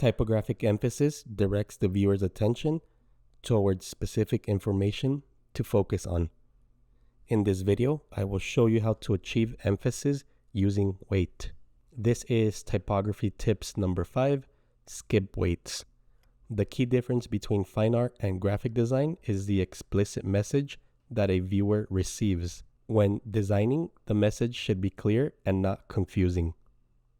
Typographic emphasis directs the viewer's attention towards specific information to focus on. In this video, I will show you how to achieve emphasis using weight. This is typography tips number 5, skip weights. The key difference between fine art and graphic design is the explicit message that a viewer receives. When designing, the message should be clear and not confusing.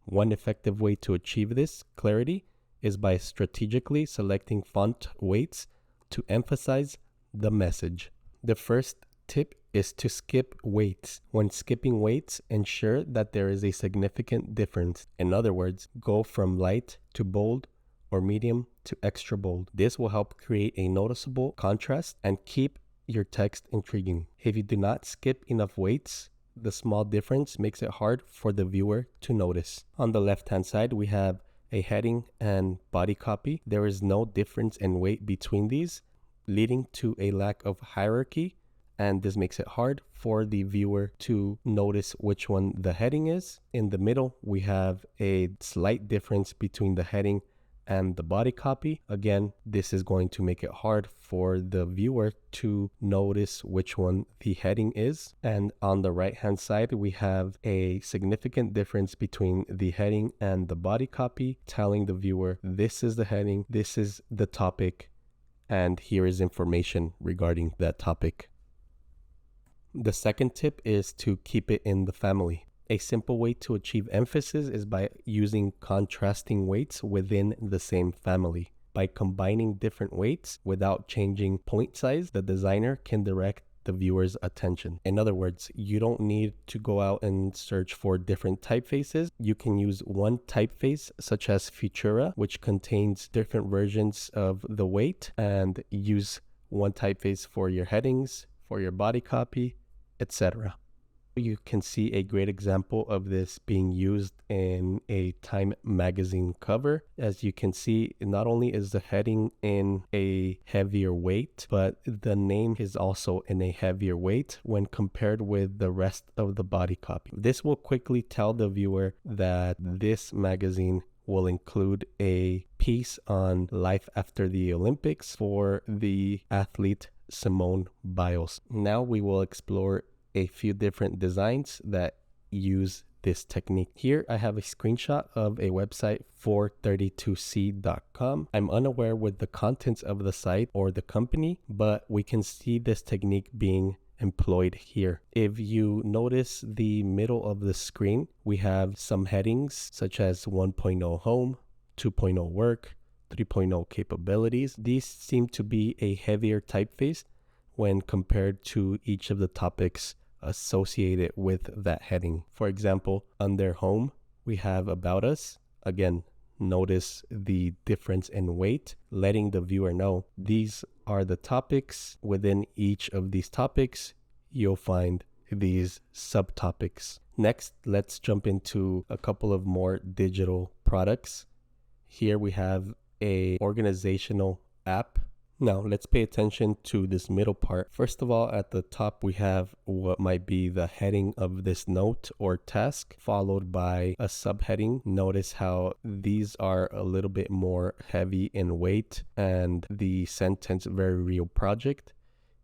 One effective way to achieve this clarity is by strategically selecting font weights to emphasize the message. The first tip is to skip weights. When skipping weights, ensure that there is a significant difference. In other words, go from light to bold or medium to extra bold. This will help create a noticeable contrast and keep your text intriguing. If you do not skip enough weights, the small difference makes it hard for the viewer to notice. On the left-hand side, we have a heading and body copy. There is no difference in weight between these, leading to a lack of hierarchy, and this makes it hard for the viewer to notice which one the heading is. In the middle, we have a slight difference between the heading and the body copy. Again, this is going to make it hard for the viewer to notice which one the heading is. And on the right hand side, we have a significant difference between the heading and the body copy, telling the viewer this is the heading, this is the topic, and here is information regarding that topic. The second tip is to keep it in the family. A simple way to achieve emphasis is by using contrasting weights within the same family. By combining different weights without changing point size, the designer can direct the viewer's attention. In other words, you don't need to go out and search for different typefaces. You can use one typeface, such as Futura, which contains different versions of the weight, and use one typeface for your headings, for your body copy, etc. You can see a great example of this being used in a Time magazine cover. As you can see, not only is the heading in a heavier weight, but the name is also in a heavier weight when compared with the rest of the body copy. This will quickly tell the viewer that this magazine will include a piece on life after the Olympics for the athlete Simone Biles. Now we will explore a few different designs that use this technique. Here I have a screenshot of a website 432c.com. I'm unaware with the contents of the site or the company, but we can see this technique being employed here. If you notice the middle of the screen, we have some headings such as 1.0 home, 2.0 work, 3.0 capabilities. These seem to be a heavier typeface when compared to each of the topics associated with that heading. For example, under home, we have about us. Again, notice the difference in weight, letting the viewer know these are the topics. Within each of these topics, you'll find these subtopics. Next, let's jump into a couple of more digital products. Here we have a organizational app. Now, let's pay attention to this middle part. First of all, at the top, we have what might be the heading of this note or task, followed by a subheading. Notice how these are a little bit more heavy in weight, and the sentence "very real project"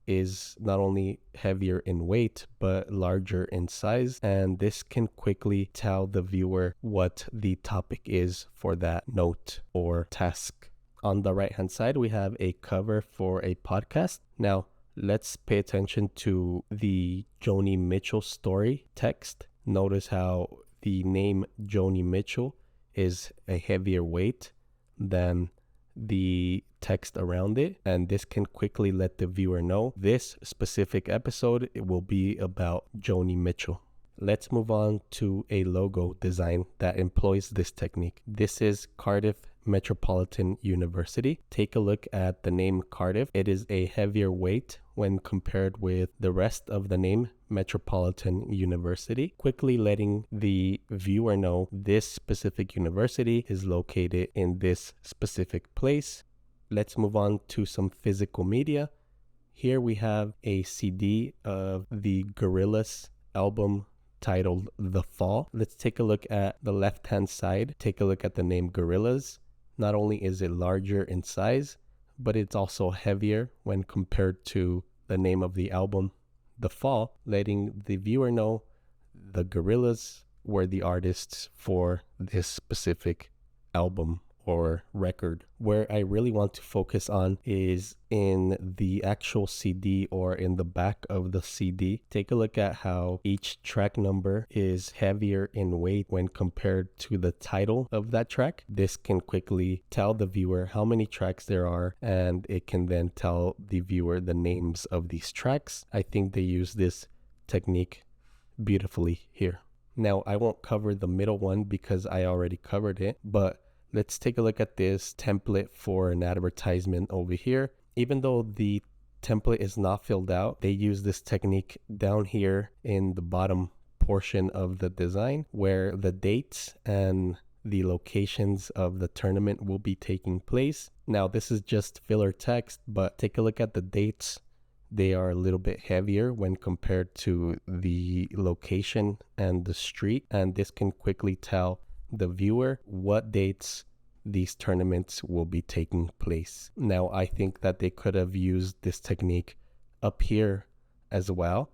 is not only heavier in weight, but larger in size. And this can quickly tell the viewer what the topic is for that note or task. On the right-hand side, we have a cover for a podcast. Now, let's pay attention to the Joni Mitchell story text. Notice how the name Joni Mitchell is a heavier weight than the text around it, and this can quickly let the viewer know this specific episode it will be about Joni Mitchell. Let's move on to a logo design that employs this technique. This is Cardiff Metropolitan University. Take a look at the name Cardiff. It is a heavier weight when compared with the rest of the name Metropolitan University, quickly letting the viewer know this specific university is located in this specific place. Let's move on to some physical media. Here we have a CD of the Gorillaz album titled The Fall. Let's take a look at the left-hand side. Take a look at the name Gorillaz. Not only is it larger in size, but it's also heavier when compared to the name of the album, The Fall, letting the viewer know the Gorillaz were the artists for this specific album or record. Where I really want to focus on is in the actual CD or in the back of the CD. Take a look at how each track number is heavier in weight when compared to the title of that track. This can quickly tell the viewer how many tracks there are, and it can then tell the viewer the names of these tracks. I think they use this technique beautifully here. Now, I won't cover the middle one because I already covered it, but let's take a look at this template for an advertisement over here. Even though the template is not filled out, they use this technique down here in the bottom portion of the design where the dates and the locations of the tournament will be taking place. Now, this is just filler text, but take a look at the dates. They are a little bit heavier when compared to the location and the street, and this can quickly tell the viewer what dates these tournaments will be taking place. Now, I think that they could have used this technique up here as well,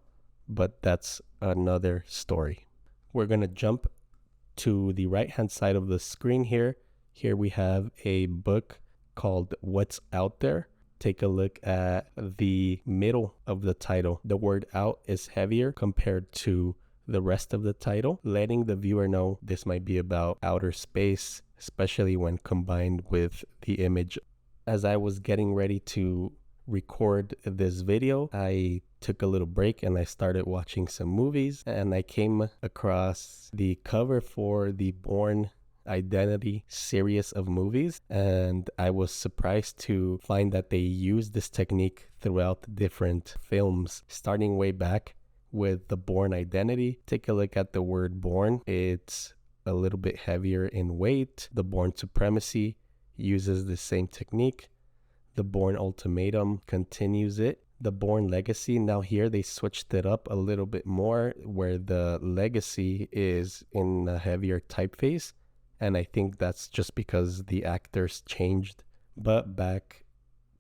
but that's another story. We're going to jump to the right hand side of the screen here. Here we have a book called What's Out There. Take a look at the middle of the title. The word out is heavier compared to the rest of the title, letting the viewer know this might be about outer space, especially when combined with the image. As I was getting ready to record this video, I took a little break and I started watching some movies, and I came across the cover for the Bourne Identity series of movies, and I was surprised to find that they used this technique throughout different films, starting way back with the Bourne Identity. Take a look at the word Bourne. It's a little bit heavier in weight. The Bourne Supremacy uses the same technique. The Bourne Ultimatum continues it. The Bourne Legacy, now here they switched it up a little bit more where the Legacy is in a heavier typeface, and I think that's just because the actors changed. But back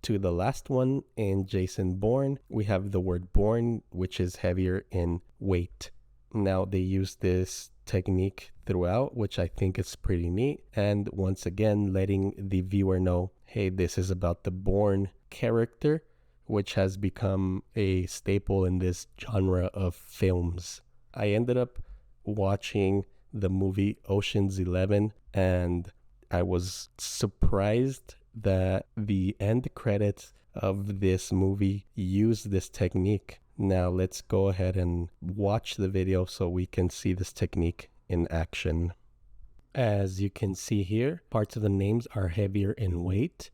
to the last one, in Jason Bourne, we have the word Bourne, which is heavier in weight. Now they use this technique throughout, which I think is pretty neat. And once again, letting the viewer know, hey, this is about the Bourne character, which has become a staple in this genre of films. I ended up watching the movie Ocean's 11, and I was surprised that the end credits of this movie use this technique. Now let's go ahead and watch the video so we can see this technique in action. As you can see here, parts of the names are heavier in weight.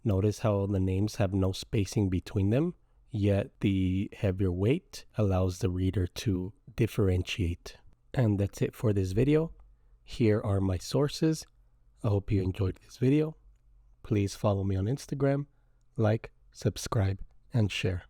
Notice how the names have no spacing between them, yet the heavier weight allows the reader to differentiate. And that's it for this video. Here are my sources. I hope you enjoyed this video. Please follow me on Instagram, like, subscribe, and share.